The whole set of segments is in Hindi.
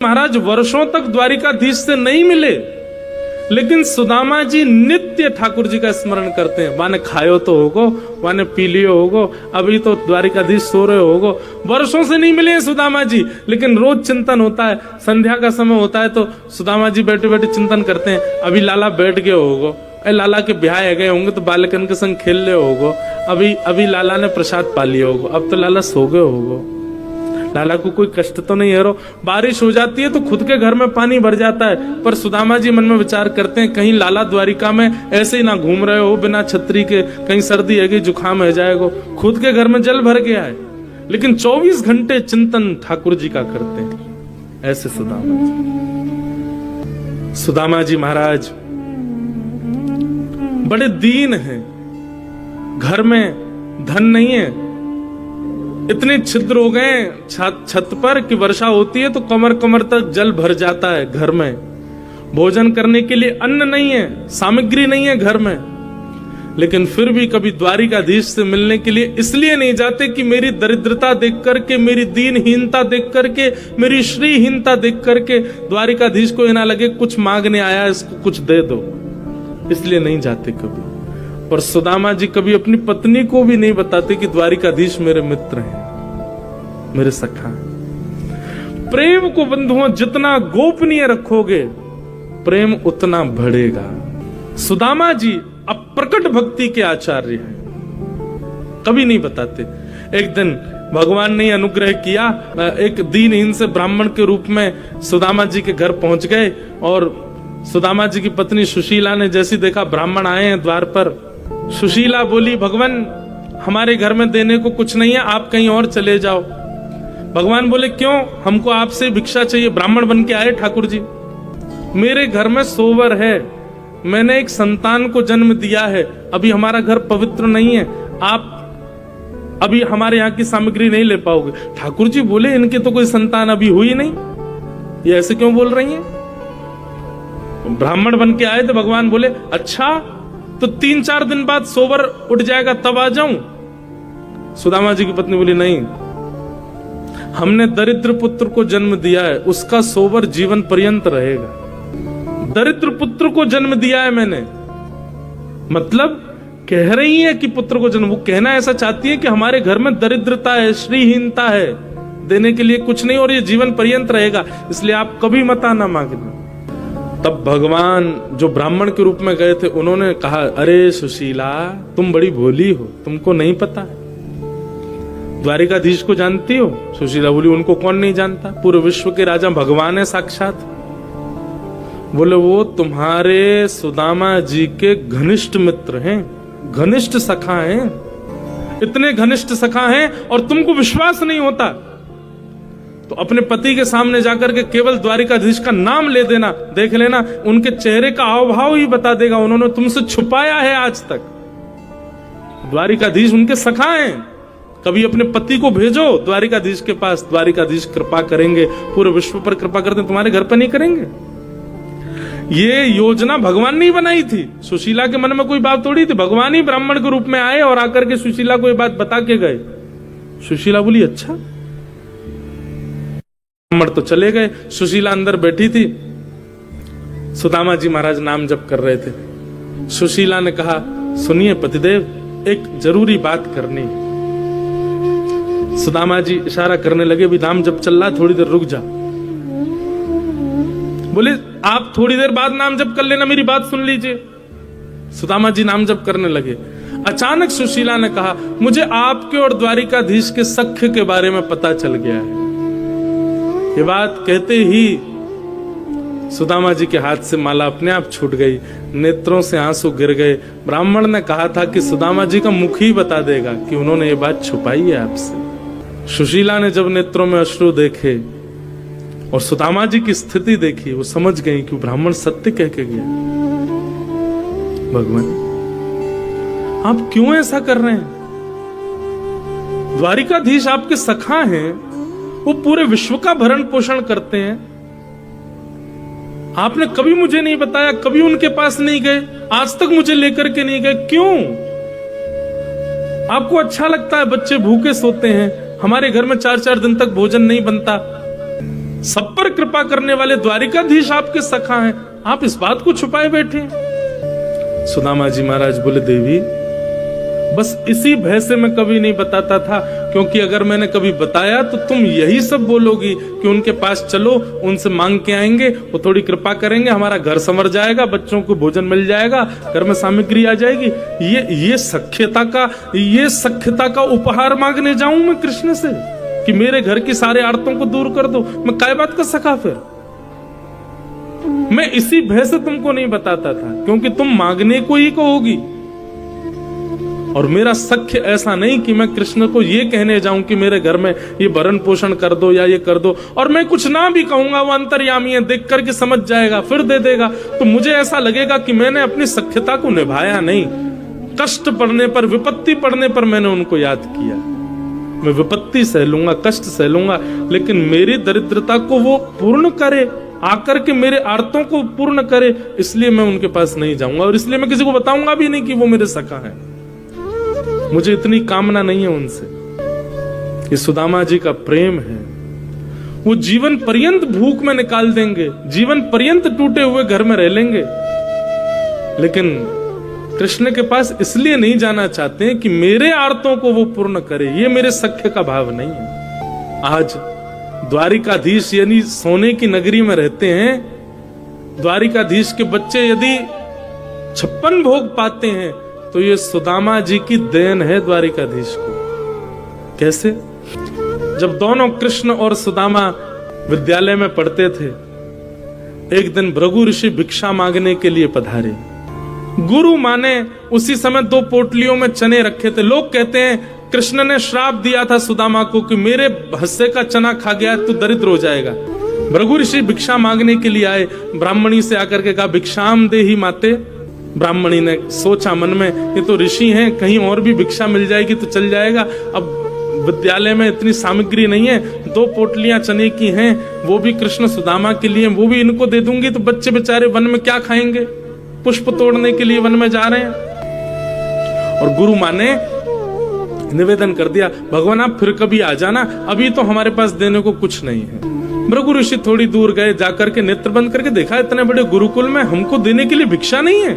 महाराज वर्षों तक द्वारिकाधीश से नहीं मिले, लेकिन सुदामा जी नित्य ठाकुर जी का स्मरण करते हैं। वाने खायो तो होगो, वाने पी लियो होगो, अभी तो द्वारिकाधीश सो रहे होगो। वर्षों से नहीं मिले हैं सुदामा जी, लेकिन रोज चिंतन होता है। संध्या का समय होता है तो सुदामा जी बैठे बैठे चिंतन करते हैं, अभी लाला बैठ गए होगो, लाला के ब्याह गए होंगे तो बालकन के संग खेल ले होगो, अभी लाला ने प्रसाद पा लिया होगो, अब तो लाला सो गए होगो, लाला को कोई कष्ट तो नहीं है। रो बारिश हो जाती है तो खुद के घर में पानी भर जाता है, पर सुदामा जी मन में विचार करते हैं कहीं लाला द्वारिका में ऐसे ही ना घूम रहे हो बिना छतरी के, कहीं सर्दी है कि जुकाम है जाएगा, खुद के घर में जल भर गया है, लेकिन 24 घंटे चिंतन ठाकुर जी का करते हैं। ऐसे सुदामा जी महाराज बड़े दीन हैं, घर में धन नहीं है, इतने छिद्र हो गए छत पर कि वर्षा होती है तो कमर कमर तक जल भर जाता है घर में। भोजन करने के लिए अन्न नहीं है, सामग्री नहीं है घर में, लेकिन फिर भी कभी द्वारिकाधीश से मिलने के लिए इसलिए नहीं जाते कि मेरी दरिद्रता देख करके, मेरी दीनहीनता देख करके, मेरी श्रीहीनता देख करके द्वारिकाधीश को ना लगे कुछ मांगने आया इसको कुछ दे दो, इसलिए नहीं जाते कभी। और सुदामा जी कभी अपनी पत्नी को भी नहीं बताते कि द्वारिकाधीश मेरे मित्र हैं, मेरे सखा हैं। प्रेम को बंधुओं जितना गोपनीय रखोगे प्रेम उतना बढ़ेगा। सुदामा जी अप्रकट भक्ति के आचार्य हैं, कभी नहीं बताते। एक दिन भगवान ने अनुग्रह किया, एक दीनहीन से ब्राह्मण के रूप में सुदामा जी के घर पहुंच गए, और सुदामा जी की पत्नी सुशीला ने जैसी देखा ब्राह्मण आए हैं द्वार पर, सुशीला बोली भगवान हमारे घर में देने को कुछ नहीं है, आप कहीं और चले जाओ। भगवान बोले क्यों, हमको आपसे भिक्षा चाहिए। ब्राह्मण बन के आए ठाकुर जी, मेरे घर में सोवर है, मैंने एक संतान को जन्म दिया है, अभी हमारा घर पवित्र नहीं है, आप अभी हमारे यहाँ की सामग्री नहीं ले पाओगे। ठाकुर जी बोले इनके तो कोई संतान अभी हुई नहीं, ये ऐसे क्यों बोल रही हैं। ब्राह्मण बन के आए तो भगवान बोले अच्छा तो 3-4 दिन बाद सोवर उठ जाएगा तब आ जाऊं। सुदामा जी की पत्नी बोली नहीं, हमने दरिद्र पुत्र को जन्म दिया है, उसका सोवर जीवन पर्यंत रहेगा। दरिद्र पुत्र को जन्म दिया है मैंने, मतलब कह रही है कि पुत्र को जन्म, वो कहना ऐसा चाहती है कि हमारे घर में दरिद्रता है, श्रीहीनता है, देने के लिए कुछ नहीं और ये जीवन पर्यंत रहेगा, इसलिए आप कभी मत आना मांगना। तब भगवान जो ब्राह्मण के रूप में गए थे उन्होंने कहा अरे सुशीला तुम बड़ी भोली हो, तुमको नहीं पता द्वारिकाधीश को जानती हो। सुशीला बोली उनको कौन नहीं जानता, पूरे विश्व के राजा भगवान है साक्षात। बोले वो तुम्हारे सुदामा जी के घनिष्ठ मित्र हैं, घनिष्ठ सखा हैं, इतने घनिष्ठ सखा हैं और तुमको विश्वास नहीं होता तो अपने पति के सामने जाकर के केवल द्वारिकाधीश का नाम ले देना, देख लेना उनके चेहरे का हाव भाव ही बता देगा, उन्होंने तुमसे छुपाया है आज तक। द्वारिकाधीश उनके सखा हैं, कभी अपने पति को भेजो द्वारिकाधीश के पास, द्वारिकाधीश कृपा करेंगे, पूरे विश्व पर कृपा करते तुम्हारे घर पर नहीं करेंगे। ये योजना भगवान ने बनाई थी, सुशीला के मन में कोई बात थोड़ी थी, भगवान ही ब्राह्मण के रूप में आए और आकर के सुशीला को ये बात बता के गए। सुशीला बोली अच्छा। ब्राह्मण तो चले गए, सुशीला अंदर बैठी थी, सुदामा जी महाराज नाम जप कर रहे थे। सुशीला ने कहा सुनिए पतिदेव एक जरूरी बात करनी। सुदामा जी इशारा करने लगे भी नाम जप चल रहा, थोड़ी देर रुक जा। बोले आप थोड़ी देर बाद नाम जप कर लेना, मेरी बात सुन लीजिए। सुदामा जी नाम जप करने लगे। अचानक सुशीला ने कहा मुझे आपके और द्वारिकाधीश के सख्य के बारे में पता चल गया है। ये बात कहते ही सुदामा जी के हाथ से माला अपने आप छूट गई, नेत्रों से आंसू गिर गए। ब्राह्मण ने कहा था कि सुदामा जी का मुख ही बता देगा कि उन्होंने ये बात छुपाई है आपसे। सुशीला ने जब नेत्रों में अश्रु देखे और सुदामा जी की स्थिति देखी, वो समझ गई कि ब्राह्मण सत्य कह के गया। भगवान आप क्यों ऐसा कर रहे हैं, द्वारिकाधीश आपके सखा हैं, वो पूरे विश्व का भरण पोषण करते हैं, आपने कभी मुझे नहीं बताया, कभी उनके पास नहीं गए, आज तक मुझे लेकर के नहीं गए, क्यों? आपको अच्छा लगता है बच्चे भूखे सोते हैं, हमारे घर में 4-4 दिन तक भोजन नहीं बनता, सब पर कृपा करने वाले द्वारिकाधीश आपके सखा हैं, आप इस बात को छुपाए बैठे हैं। सुदामा जी महाराज बोले, देवी बस इसी भय से मैं कभी नहीं बताता था, क्योंकि अगर मैंने कभी बताया तो तुम यही सब बोलोगी कि उनके पास चलो, उनसे मांग के आएंगे, वो थोड़ी कृपा करेंगे, हमारा घर संवर जाएगा, बच्चों को भोजन मिल जाएगा, घर में सामग्री आ जाएगी। ये सख्यता का उपहार मांगने जाऊं मैं कृष्ण से कि मेरे घर की सारे आर्तों को दूर कर दो? मैं काय बात का सखा फिर? मैं इसी भय से तुमको नहीं बताता था, क्योंकि तुम मांगने को ही कहोगी। और मेरा सख्य ऐसा नहीं कि मैं कृष्ण को ये कहने जाऊं कि मेरे घर में ये भरण पोषण कर दो या ये कर दो, और मैं कुछ ना भी कहूंगा, वो अंतर्यामी है, देख करके समझ जाएगा, फिर दे देगा, तो मुझे ऐसा लगेगा कि मैंने अपनी सख्यता को निभाया नहीं। कष्ट पड़ने पर, विपत्ति पड़ने पर मैंने उनको याद किया। मैं विपत्ति सह लूंगा, कष्ट सह लूंगा, लेकिन मेरी दरिद्रता को वो पूर्ण करे, आकर के मेरे आर्तों को पूर्ण करे, इसलिए मैं उनके पास नहीं जाऊंगा। और इसलिए मैं किसी को बताऊंगा भी नहीं कि वो मेरे सखा है। मुझे इतनी कामना नहीं है उनसे। ये सुदामा जी का प्रेम है। वो जीवन पर्यंत भूख में निकाल देंगे, जीवन पर्यंत टूटे हुए घर में रह लेंगे, लेकिन कृष्ण के पास इसलिए नहीं जाना चाहते हैं कि मेरे आर्तों को वो पूर्ण करे। ये मेरे सख्य का भाव नहीं है। आज द्वारिकाधीश यानी सोने की नगरी में रहते हैं। द्वारिकाधीश के बच्चे यदि 56 भोग पाते हैं तो ये सुदामा जी की देन है द्वारिकाधीश को। कैसे? जब दोनों कृष्ण और सुदामा विद्यालय में पढ़ते थे, एक दिन भृगु ऋषि भिक्षा मांगने के लिए पधारे। गुरु माने उसी समय 2 पोटलियों में चने रखे थे। लोग कहते हैं कृष्ण ने श्राप दिया था सुदामा को कि मेरे हिस्से का चना खा गया तो दरिद्र हो जाएगा। भृगु ऋषि भिक्षा मांगने के लिए आए। ब्राह्मणी से आकर के कहा, भिक्षाम देहि माते। ब्राह्मणी ने सोचा मन में, ये तो ऋषि हैं, कहीं और भी भिक्षा मिल जाएगी तो चल जाएगा। अब विद्यालय में इतनी सामग्री नहीं है, 2 पोटलियां चने की हैं, वो भी कृष्ण सुदामा के लिए, वो भी इनको दे दूंगी तो बच्चे बेचारे वन में क्या खाएंगे? पुष्प तोड़ने के लिए वन में जा रहे हैं। और गुरु माँ ने निवेदन कर दिया, भगवान आप फिर कभी आ जाना, अभी तो हमारे पास देने को कुछ नहीं है। भृगु ऋषि थोड़ी दूर गए, जाकर के नेत्र बंद करके देखा, इतने बड़े गुरुकुल में हमको देने के लिए भिक्षा नहीं है।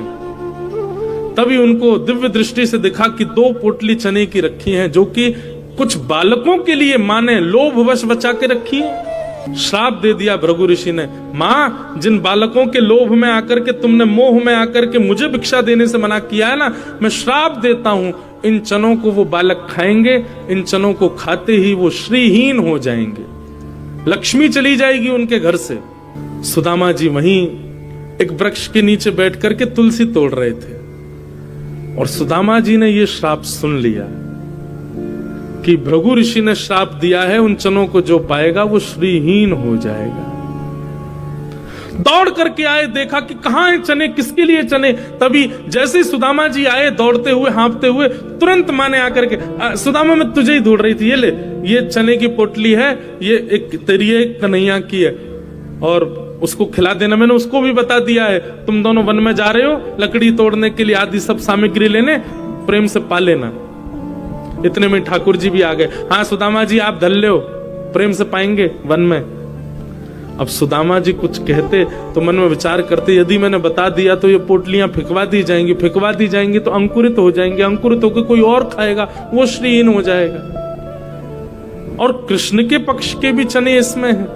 तभी उनको दिव्य दृष्टि से दिखा कि 2 पोटली चने की रखी हैं, जो कि कुछ बालकों के लिए माँ ने लोभवश बचा के रखी है। श्राप दे दिया भृगु ऋषि ने, माँ जिन बालकों के लोभ में आकर के तुमने, मोह में आकर के मुझे भिक्षा देने से मना किया है ना, मैं श्राप देता हूं, इन चनों को वो बालक खाएंगे, इन चनों को खाते ही वो श्रीहीन हो जाएंगे, लक्ष्मी चली जाएगी उनके घर से। सुदामा जी वहीं एक वृक्ष के नीचे बैठ करके तुलसी तोड़ रहे थे, और सुदामा जी ने ये श्राप सुन लिया कि भृगु ऋषि ने श्राप दिया है, उन चनों को जो पाएगा वो श्रीहीन हो जाएगा। दौड़ करके आए, देखा कि कहां है चने, किसके लिए चने। तभी जैसे ही सुदामा जी आए दौड़ते हुए, हाँफते हुए, तुरंत माँ ने आकर के, सुदामा मैं तुझे ही ढूंढ रही थी, ये ले, ये चने की पोटली है, ये एक तेरी एक कन्हैया की है, और उसको खिला देना। मैंने उसको भी बता दिया है, तुम दोनों वन में जा रहे हो लकड़ी तोड़ने के लिए, आदि सब सामग्री लेने, प्रेम से पा लेना। इतने में ठाकुर जी भी आ गए। हाँ सुदामा जी आप धल ले हो, प्रेम से पाएंगे वन में। अब सुदामा जी कुछ कहते तो मन में विचार करते, यदि मैंने बता दिया तो ये पोटलियां फिकवा दी जाएंगी तो अंकुरित हो जाएंगे, अंकुरित होकर कोई और खाएगा, वो श्रीहीन हो जाएगा। और कृष्ण के पक्ष के भी चने इसमें हैं।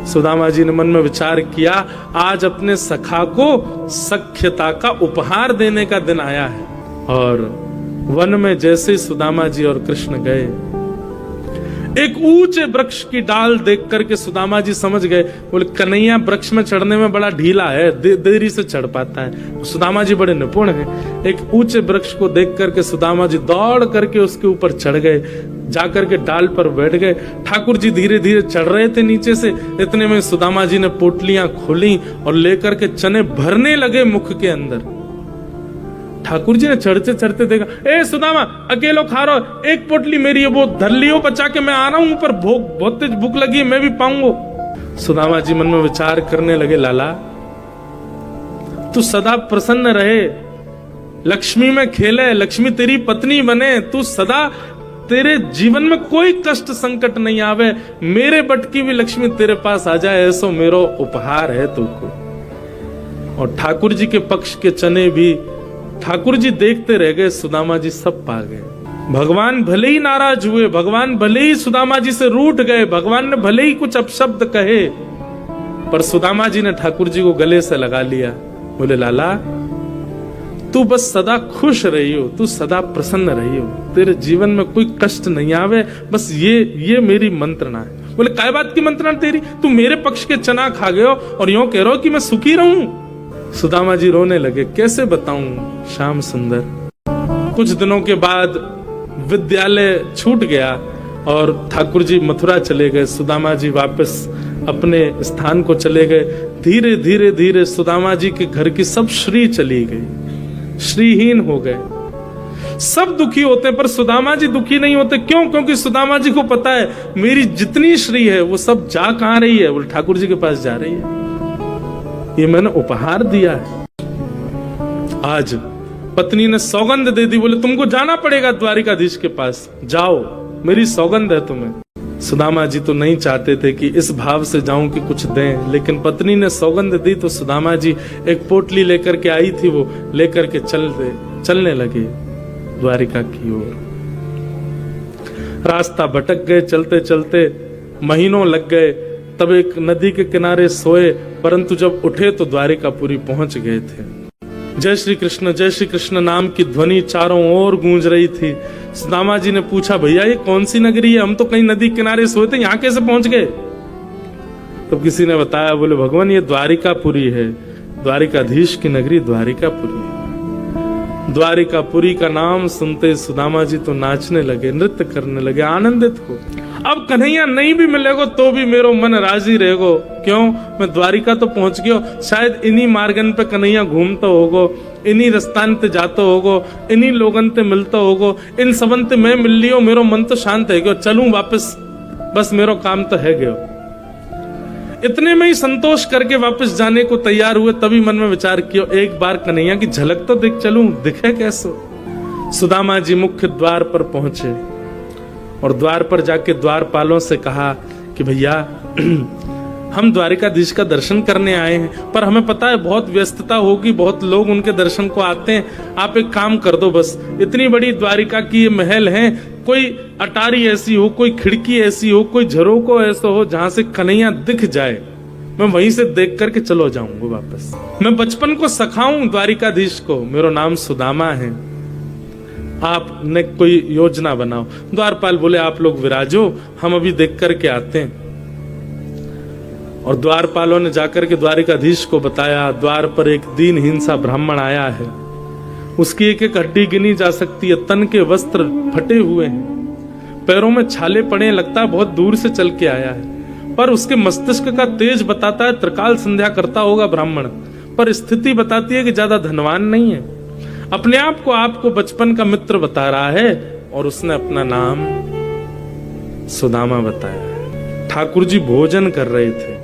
सुदामा जी ने मन में विचार किया, आज अपने सखा को सख्यता का उपहार देने का दिन आया है। और वन में जैसे सुदामा जी और कृष्ण गए, एक ऊंचे वृक्ष की डाल देख करके सुदामा जी समझ गए, बोले कन्हैया वृक्ष में चढ़ने में बड़ा ढीला है, देरी से चढ़ पाता है। सुदामा जी बड़े निपुण हैं। एक ऊंचे वृक्ष को देख करके सुदामा जी दौड़ करके उसके ऊपर चढ़ गए, जाकर के डाल पर बैठ गए। ठाकुर जी धीरे धीरे चढ़ रहे थे नीचे से, इतने में सुदामा जी ने पोटलियां खोली और लेकर के चने भरने लगे मुख के अंदर। ठाकुर जी ने चढ़ते चढ़ते देखा, ए सुदामा अकेलो खा रहा हो, एक पोटली मेरी है, वो धर लियो बचा के, मैं आ रहा हूं ऊपर, बहुत तेज भूख लगी है, मैं भी पाऊंगा। सुदामा जी मन में विचार करने लगे, लाला तू सदा प्रसन्न रहे, लक्ष्मी में खेले, लक्ष्मी तेरी पत्नी बने, तू सदा तेरे जीवन में कोई कष्ट संकट नहीं आवे, मेरे बटकी भी लक्ष्मी तेरे पास आ जाए, ऐसो मेरो उपहार है तुमको। और ठाकुर जी के पक्ष के चने भी ठाकुर जी देखते रह गए, सुदामा जी सब पा गए। भगवान भले ही नाराज हुए, भगवान भले ही सुदामा जी से रूठ गए, भगवान ने भले ही कुछ अपशब्द कहे, पर सुदामा जी ने ठाकुर जी को गले से लगा लिया। बोले लाला तू बस सदा खुश रही हो, तू सदा प्रसन्न रही हो, तेरे जीवन में कोई कष्ट नहीं आवे, बस ये मेरी मंत्रणा है। बोले काय बात की मंत्रणा तेरी, तू मेरे पक्ष के चना खा गए हो और यूं कह रहे हो कि मैं सुखी रहूं। सुदामा जी रोने लगे, कैसे बताऊं श्याम सुंदर। कुछ दिनों के बाद विद्यालय छूट गया और ठाकुर जी मथुरा चले गए, सुदामा जी वापस अपने स्थान को चले गए। धीरे धीरे धीरे सुदामा जी के घर की सब श्री चली गई, श्रीहीन हो गए। सब दुखी होते हैं पर सुदामा जी दुखी नहीं होते। क्यों? क्योंकि सुदामा जी को पता है मेरी जितनी श्री है वो सब जा कहां रही है, बोले ठाकुर जी के पास जा रही है, ये मैंने उपहार दिया है। आज पत्नी ने सौगंध दे दी, बोले तुमको जाना पड़ेगा द्वारिकाधीश के पास, जाओ मेरी सौगंध है तुम्हें। सुदामा जी तो नहीं चाहते थे कि इस भाव से जाऊं कि कुछ दें, लेकिन पत्नी ने सौगंध दी तो सुदामा जी एक पोटली लेकर के आई थी, वो लेकर के चलने लगे द्वारिका की ओर। रास्ता भटक गए, चलते चलते महीनों लग गए। तब एक नदी के किनारे सोए, परंतु जब उठे तो द्वारिकापुरी पहुंच गए थे। जय श्री कृष्ण नाम की ध्वनि चारों ओर गूंज रही थी। सुदामा जी ने पूछा, भैया ये कौन सी नगरी है, हम तो कहीं नदी किनारे सोए थे, यहाँ कैसे पहुंच गए? तब किसी ने बताया, बोले भगवान ये द्वारिकापुरी है, द्वारिकाधीश की नगरी द्वारिकापुरी है। द्वारिकापुरी का नाम सुनते सुदामा जी तो नाचने लगे, नृत्य करने लगे, आनंदित हो। अब कन्हैया नहीं भी मिलेगो तो भी मेरो मन राजी रहेगो। क्यों? मैं द्वारिका तो पहुंच गयो, शायद इन्हीं मार्गन पे कन्हैया घूमता होगो, इन्हीं रस्तान ते जाता होगो, इन्हीं लोगन ते मिलता होगो, इन सबन ते मैं मिल लियो, मेरो मन तो शांत है गयो, चलूं वापस, बस मेरो काम तो है गयो। इतने में ही संतोष करके वापस जाने को तैयार हुए, तभी मन में विचार किया, एक बार कन्हैया की झलक तो देख चलूं, दिखे कैसो। सुदामा जी मुख्य द्वार पर पहुंचे और द्वार पर जाके द्वारपालों से कहा कि भैया हम द्वारिकाधीश का दर्शन करने आए हैं, पर हमें पता है बहुत व्यस्तता होगी, बहुत लोग उनके दर्शन को आते हैं, आप एक काम कर दो, बस इतनी बड़ी द्वारिका की ये महल है, कोई अटारी ऐसी हो, कोई खिड़की ऐसी हो, कोई झरोको ऐसा हो जहां से कन्हैया दिख जाए, मैं वहीं से देख करके चलो जाऊंगा वापस। मैं बचपन को सखाऊं द्वारिकाधीश को, मेरा नाम सुदामा है, आपने कोई योजना बनाओ। द्वारपाल बोले आप लोग विराजो, हम अभी देख करके आते हैं। और द्वारपालों ने जाकर के द्वारिकाधीश को बताया, द्वार पर एक दीनहीन सा ब्राह्मण आया है, उसकी एक एक हड्डी गिनी जा सकती है, तन के वस्त्र फटे हुए हैं, पैरों में छाले पड़े, लगता है बहुत दूर से चल के आया है, पर उसके मस्तिष्क का तेज बताता है त्रिकाल संध्या करता होगा ब्राह्मण, पर स्थिति बताती है कि ज्यादा धनवान नहीं है। अपने आप को आपको बचपन का मित्र बता रहा है और उसने अपना नाम सुदामा बताया है। ठाकुर जी भोजन कर रहे थे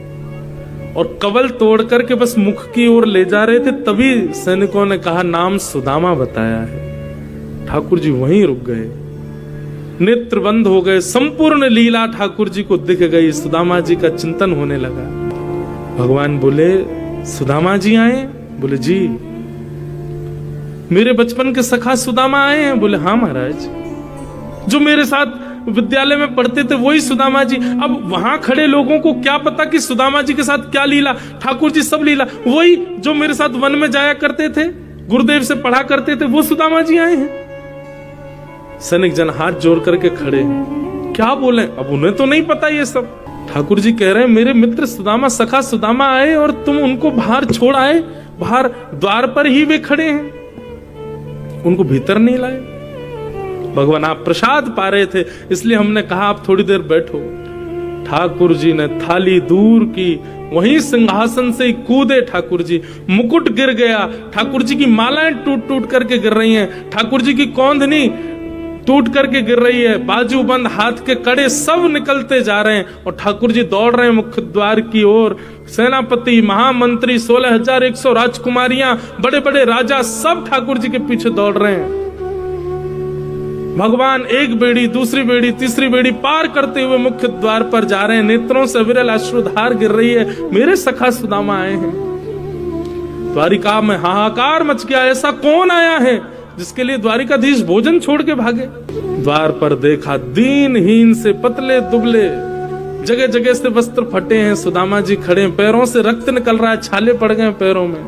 और कवल तोड़ करके बस मुख की ओर ले जा रहे थे, तभी सैनिकों ने कहा नाम सुदामा बताया है। ठाकुर जी वहीं रुक गए, नेत्र बंद हो गए, संपूर्ण लीला ठाकुर जी को दिख गई, सुदामा जी का चिंतन होने लगा। भगवान बोले सुदामा जी आए? बोले जी। मेरे बचपन के सखा सुदामा आए हैं? बोले हाँ महाराज। जो मेरे साथ विद्यालय में पढ़ते थे वही सुदामा जी। अब वहां खड़े लोगों को क्या पता कि सुदामा जी के साथ क्या लीला, ठाकुर जी सब लीला, वही जो मेरे साथ वन में जाया करते थे, गुरुदेव से पढ़ा करते थे, वो सुदामा जी आए हैं। सैनिक जन हाथ जोड़ करके खड़े हैं, क्या बोले, अब उन्हें तो नहीं पता ये सब। ठाकुर जी कह रहे हैं मेरे मित्र सुदामा, सखा सुदामा आए और तुम उनको बाहर छोड़ आए, बाहर द्वार पर ही वे खड़े हैं, उनको भीतर नहीं लाए। भगवान आप प्रसाद पा रहे थे इसलिए हमने कहा आप थोड़ी देर बैठो। ठाकुर जी ने थाली दूर की, वहीं सिंहासन से कूदे ठाकुर जी, मुकुट गिर गया, ठाकुर जी की मालाएं टूट टूट करके गिर रही हैं, ठाकुर जी की कौंधनी टूट करके गिर रही है, बाजू बंद हाथ के कड़े सब निकलते जा रहे हैं और ठाकुर जी दौड़ रहे हैं मुख्य द्वार की ओर। सेनापति, महामंत्री, 16,100 राजकुमारियां, बड़े बड़े राजा सब ठाकुर जी के पीछे दौड़ रहे हैं। भगवान एक बेड़ी, दूसरी बेड़ी, तीसरी बेड़ी पार करते हुए मुख्य द्वार पर जा रहे हैं। नेत्रों से विरल अश्रुधार गिर रही है। मेरे सखा सुदामा आए हैं। द्वारिका में हाहाकार मच गया। ऐसा कौन आया है जिसके लिए द्वारिकाधीश भोजन छोड़ के भागे? द्वार पर देखा, दीनहीन से पतले दुबले, जगह जगह से वस्त्र फटे हैं। सुदामा जी खड़े हैं, पैरों से रक्त निकल रहा है, छाले पड़ गए पैरों में,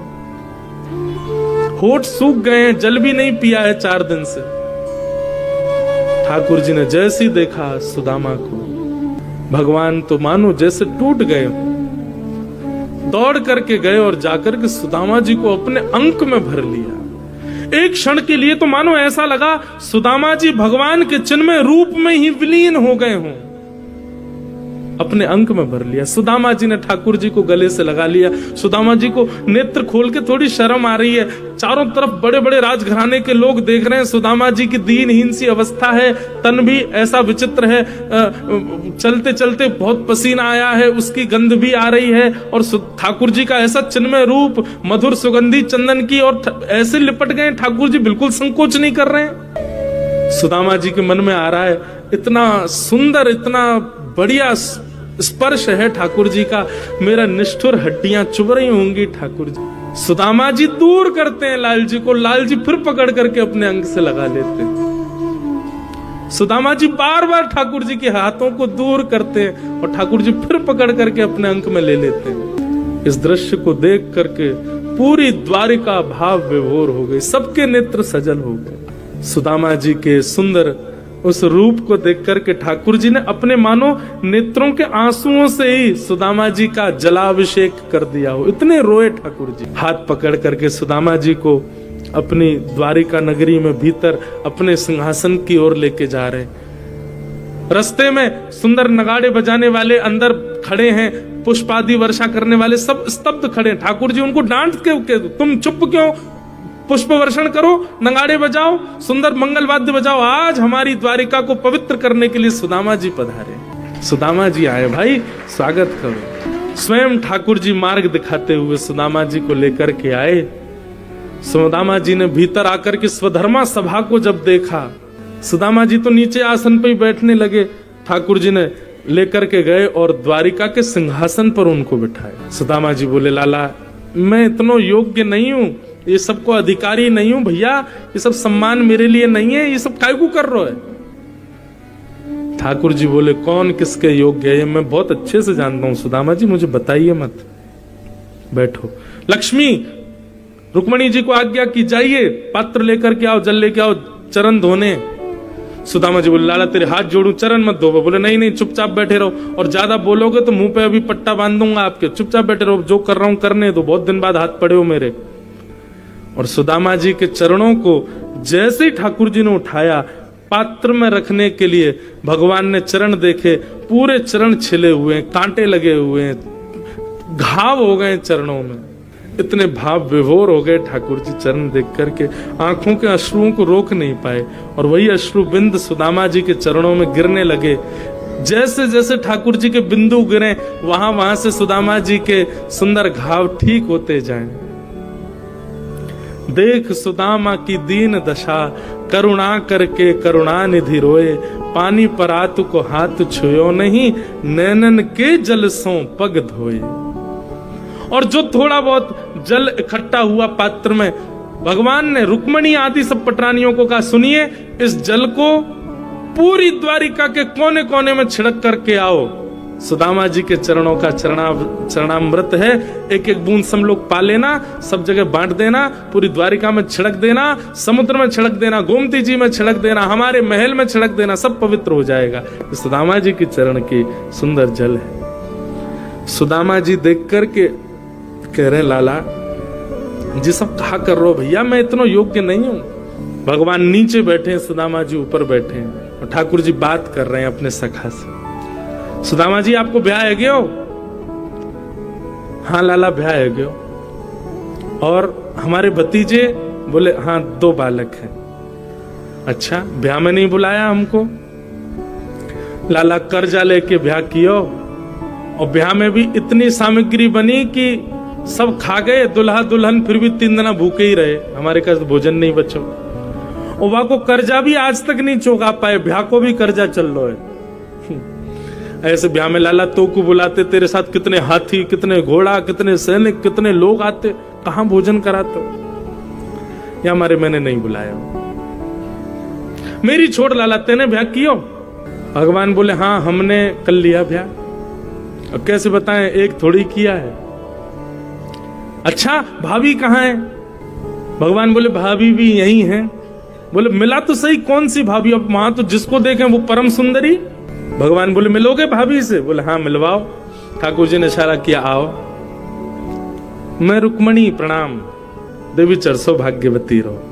होठ सूख गए हैं, जल भी नहीं पिया है 4 दिन से। ठाकुर जी ने जैसे ही देखा सुदामा को, भगवान तो मानो जैसे टूट गए, दौड़ करके गए और जाकर के सुदामा जी को अपने अंक में भर लिया। एक क्षण के लिए तो मानो ऐसा लगा सुदामा जी भगवान के चिन्मय रूप में ही विलीन हो गए हों, अपने अंक में भर लिया। सुदामा जी ने ठाकुर जी को गले से लगा लिया। सुदामा जी को नेत्र खोल के थोड़ी शर्म आ रही है। चारों तरफ बड़े बड़े राजघराने के लोग देख रहे हैं। सुदामा जी की दीनहीन सी अवस्था है, तन भी ऐसा विचित्र है, चलते चलते बहुत पसीना आया है, उसकी गंध भी आ रही है। और ठाकुर जी का ऐसा चिन्मय रूप, मधुर सुगंधी चंदन की, और ऐसे लिपट गए ठाकुर जी, बिल्कुल संकोच नहीं कर रहे हैं। सुदामा जी के मन में आ रहा है, इतना सुंदर, इतना बढ़िया स्पर्श है ठाकुर जी का, मेरा निष्ठुर हड्डियां चुभ रही होंगी ठाकुर जी। सुदामा जी दूर करते हैं लाल जी को, लाल जी फिर पकड़ करके अपने अंग से लगा लेते हैं। सुदामा जी बार बार ठाकुर जी के हाथों को दूर करते हैं और ठाकुर जी फिर पकड़ करके अपने अंक में ले लेते हैं। इस दृश्य को देख करके पूरी द्वारिका भाव विभोर हो गई, सबके नेत्र सजल हो गए। सुदामा जी के सुंदर उस रूप को देख करके ठाकुर जी ने अपने मानो नेत्रों के आंसुओं से ही सुदामा जी का जलाभिषेक कर दिया हो, इतने रोए ठाकुर जी। हाथ पकड़ करके सुदामा जी को अपनी द्वारिका नगरी में भीतर अपने सिंहासन की ओर लेके जा रहे। रास्ते में सुंदर नगाड़े बजाने वाले अंदर खड़े हैं, पुष्पादि वर्षा करने वाले सब स्तब्ध खड़े हैं। ठाकुर जी उनको डांट के तुम चुप क्यों, पुष्प वर्षण करो, नगाड़े बजाओ, सुंदर मंगल वाद्य बजाओ। आज हमारी द्वारिका को पवित्र करने के लिए सुदामा जी पधारे। सुदामा जी आए, भाई स्वागत करो। स्वयं ठाकुर जी मार्ग दिखाते हुए सुदामा जी को लेकर के आए। सुदामा जी ने भीतर आकर के स्वधर्मा सभा को जब देखा, सुदामा जी तो नीचे आसन पे ही बैठने लगे। ठाकुर जी ने लेकर के गए और द्वारिका के सिंहासन पर उनको बिठाया। सुदामा जी बोले, लाला मैं इतना योग्य नहीं हूं, ये सबको अधिकारी नहीं हूं भैया, ये सब सम्मान मेरे लिए नहीं है, ये सब काहे को कर रहे है। ठाकुर जी बोले, कौन किसके योग्य है मैं बहुत अच्छे से जानता हूं सुदामा जी, मुझे बताइए मत, बैठो। लक्ष्मी, रुक्मणी जी को आज्ञा की जाइए, पात्र लेकर के आओ, जल लेके आओ, चरण धोने। सुदामा जी बोले, लाला तेरे हाथ जोड़ू, चरण मत धो। बोले, नहीं नहीं चुपचाप बैठे रहो, और ज्यादा बोलोगे तो मुंह पे अभी पट्टा बांध दूंगा आपके, चुपचाप बैठे रहो, जो कर रहा हूं करने दो, बहुत दिन बाद हाथ पड़े हो मेरे। और सुदामा जी के चरणों को जैसे ही ठाकुर जी ने उठाया पात्र में रखने के लिए, भगवान ने चरण देखे, पूरे चरण छिले हुए हैं, कांटे लगे हुए हैं, घाव हो गए चरणों में। इतने भाव विभोर हो गए ठाकुर जी चरण देख करके, आंखों के अश्रुओं को रोक नहीं पाए। और वही अश्रु बिंद सुदामा जी के चरणों में गिरने लगे। जैसे जैसे ठाकुर जी के बिंदु गिरे, वहां वहां से सुदामा जी के सुंदर घाव ठीक होते जाएं। देख सुदामा की दीन दशा, करुणा करके करुणा निधि रोए, पानी परातु को हाथ छुयो नहीं, नैनन के जल सो पग धोए। और जो थोड़ा बहुत जल इकट्ठा हुआ पात्र में, भगवान ने रुक्मणी आदि सब पटरानियों को कहा, सुनिए इस जल को पूरी द्वारिका के कोने कोने में छिड़क करके आओ। सुदामा जी के चरणों का चरणामृत है, एक एक बूंद सब लोग पा लेना, सब जगह बांट देना, पूरी द्वारिका में छिड़क देना, समुद्र में छिड़क देना, गोमती जी में छिड़क देना, हमारे महल में छिड़क देना, सब पवित्र हो जाएगा। सुदामा जी के चरण की सुंदर जल है। सुदामा जी देख करके कह रहे, लाला जी सब कहा कर रहे हो भैया, मैं इतना योग्य नहीं हूं। भगवान नीचे बैठे हैं, सुदामा जी ऊपर बैठे हैं, और ठाकुर जी बात कर रहे हैं अपने सखा से। सुदामा जी आपको ब्याह है गयो? हाँ लाला ब्याह है गयो। और हमारे भतीजे? बोले हाँ 2 बालक हैं। अच्छा ब्याह में नहीं बुलाया हमको? लाला कर्जा लेके ब्याह कियो, और ब्याह में भी इतनी सामग्री बनी कि सब खा गए, दुल्हा दुल्हन फिर भी 3 दिन भूखे ही रहे, हमारे पास भोजन नहीं बचो। और वह को कर्जा भी आज तक नहीं चुका पाए, ब्याह को भी कर्जा चल रहा है। ऐसे ब्याह में लाला तो को बुलाते, तेरे साथ कितने हाथी, कितने घोड़ा, कितने सैनिक, कितने लोग आते, कहां भोजन कराते? या हमारे मैंने नहीं बुलाया। मेरी छोड़ लाला, तेने ब्याह कियो? भगवान बोले हाँ हमने कर लिया ब्याह। अब कैसे बताएं, एक थोड़ी किया है। अच्छा भाभी कहाँ है? भगवान बोले भाभी भी यही है। बोले मिला तो सही, कौन सी भाभी? अब वहां तो जिसको देखें वो परम सुंदरी। भगवान बोले मिलोगे भाभी से? बोले हाँ मिलवाओ। ठाकुर जी ने इशारा किया आओ। मैं रुक्मणी प्रणाम, देवी चरसो भाग्यवती रहो।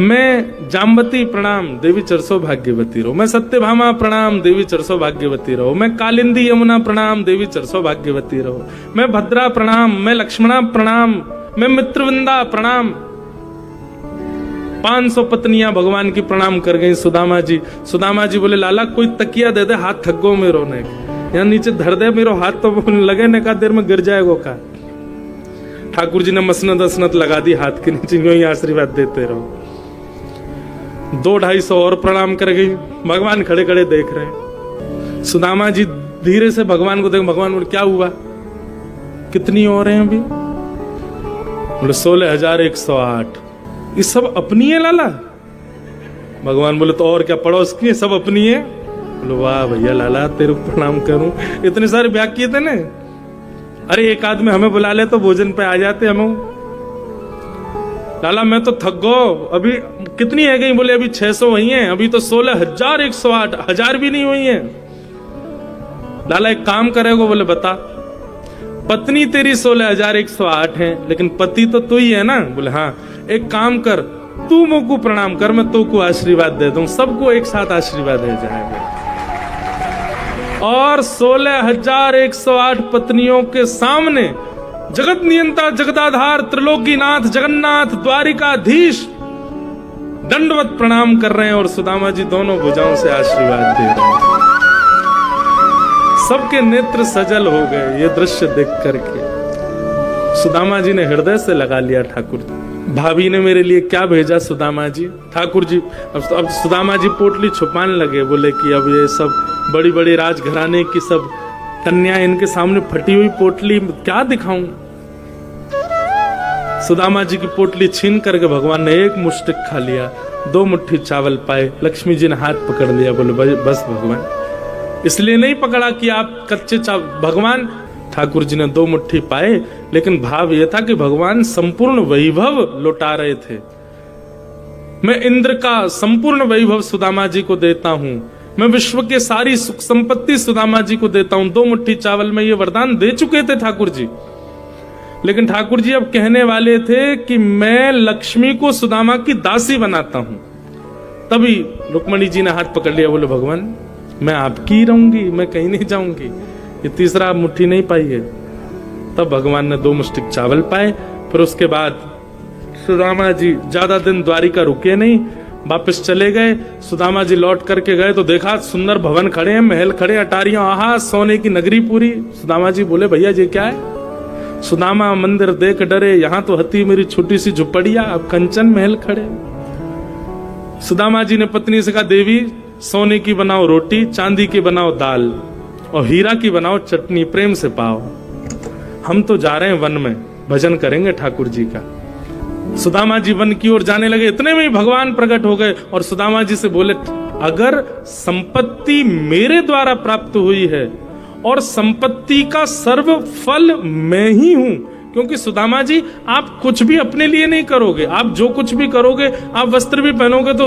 मैं जाम्बती प्रणाम, देवी चरसो भाग्यवती रहो। मैं सत्यभामा प्रणाम, देवी चरसो भाग्यवती रहो। मैं कालिंदी यमुना प्रणाम, देवी चरसो भाग्यवती रहो। मैं भद्रा प्रणाम, मैं लक्ष्मणा प्रणाम, मैं मित्रविंदा प्रणाम। 500 पत्नियां भगवान की प्रणाम कर गई। सुदामा जी बोले लाला कोई तकिया दे दे, हाथ थक गो मेरो ने, यहाँ नीचे धर दे मेरो हाथ, तो लगे ने का देर में गिर जाएगो का। ठाकुर जी ने मसनत असनत लगा दी हाथ के नीचे, यूं ही आशीर्वाद देते रहो। 200-250 और प्रणाम कर गई। भगवान खड़े खड़े देख रहे हैं। सुदामा जी धीरे से भगवान को देख, भगवान बोले क्या हुआ, कितनी और हैं अभी? बोले 16,108। ये सब अपनी है लाला? भगवान बोले तो और क्या, पड़ोस की सब अपनी है? बोले वाह भैया लाला तेरे को प्रणाम करूं, इतने सारे ब्याह किए थे ना। अरे एक आदमी हमें बुला ले तो भोजन पे आ जाते हम। लाला मैं तो थक गो, अभी कितनी है गई? बोले अभी 600 हुई हैं, अभी तो 16,108, 1000 भी नहीं हुई हैं। लाला एक काम करेगो? बोले बता। पत्नी तेरी 16,108 है, लेकिन पति तो तू ही है ना? बोले हाँ। एक काम कर, तू मुझको प्रणाम कर, मैं तू को आशीर्वाद दे दूं, सबको एक साथ आशीर्वाद दे जाएगा। और 16,108 पत्नियों के सामने जगत नियंता, जगदाधार, त्रिलोकीनाथ, जगन्नाथ, द्वारिकाधीश दंडवत प्रणाम कर रहे हैं और सुदामा जी दोनों भुजाओं से आशीर्वाद दे रहे हैं। सबके नेत्र सजल हो गए ये दृश्य देख करके। सुदामा जी ने हृदय से लगा लिया ठाकुर जी, भाभी ने मेरे लिए क्या भेजा सुदामा जी। ठाकुर जी अब सुदामा जी पोटली छुपाने लगे, बोले कि अब ये सब बड़ी बड़ी राजघराने की सब कन्या, इनके सामने फटी हुई पोटली क्या दिखाऊं। सुदामा जी की पोटली छीन करके भगवान ने एक मुष्टिक खा लिया, 2 मुट्ठी चावल पाए। लक्ष्मी जी ने हाथ पकड़ लिया, बोले बस भगवान, इसलिए नहीं पकड़ा कि आप कच्चे चावल। भगवान ठाकुर जी ने 2 मुट्ठी पाए, लेकिन भाव यह था कि भगवान संपूर्ण वैभव लौटा रहे थे। मैं इंद्र का संपूर्ण वैभव सुदामा जी को देता हूं, मैं विश्व के सारी सुख संपत्ति सुदामा जी को देता हूं। 2 मुट्ठी चावल में ये वरदान दे चुके थे ठाकुर जी, लेकिन ठाकुर जी अब कहने वाले थे कि मैं लक्ष्मी को सुदामा की दासी बनाता हूं। तभी रुक्मणी जी ने हाथ पकड़ लिया, बोले भगवान मैं आपकी रहूंगी, मैं कहीं नहीं जाऊंगी। ये तीसरा मुट्ठी नहीं पाई है। तब भगवान ने 2 मुष्टिक चावल पाए। फिर उसके बाद सुदामा जी ज्यादा दिन द्वारिका रुके नहीं, वापस चले गए। सुदामा जी लौट करके गए तो देखा सुंदर भवन खड़े हैं, महल खड़े, अटारियां, आहा सोने की नगरी पूरी। सुदामा जी बोले भैया ये क्या है? सुदामा मंदिर देख डरे, यहां तो हती मेरी छोटी सी झुपड़िया, अब कंचन महल खड़े। सुदामा जी ने पत्नी से कहा देवी सोने की बनाओ रोटी, चांदी की बनाओ दाल और हीरा की बनाओ चटनी, प्रेम से पाओ। हम तो जा रहे हैं वन में, भजन करेंगे ठाकुर जी का। सुदामा जी वन की ओर जाने लगे, इतने में ही भगवान प्रकट हो गए और सुदामा जी से बोले अगर संपत्ति मेरे द्वारा प्राप्त हुई है और संपत्ति का सर्व फल मैं ही हूं, क्योंकि सुदामा जी आप कुछ भी अपने लिए नहीं करोगे, आप जो कुछ भी करोगे, आप वस्त्र भी पहनोगे तो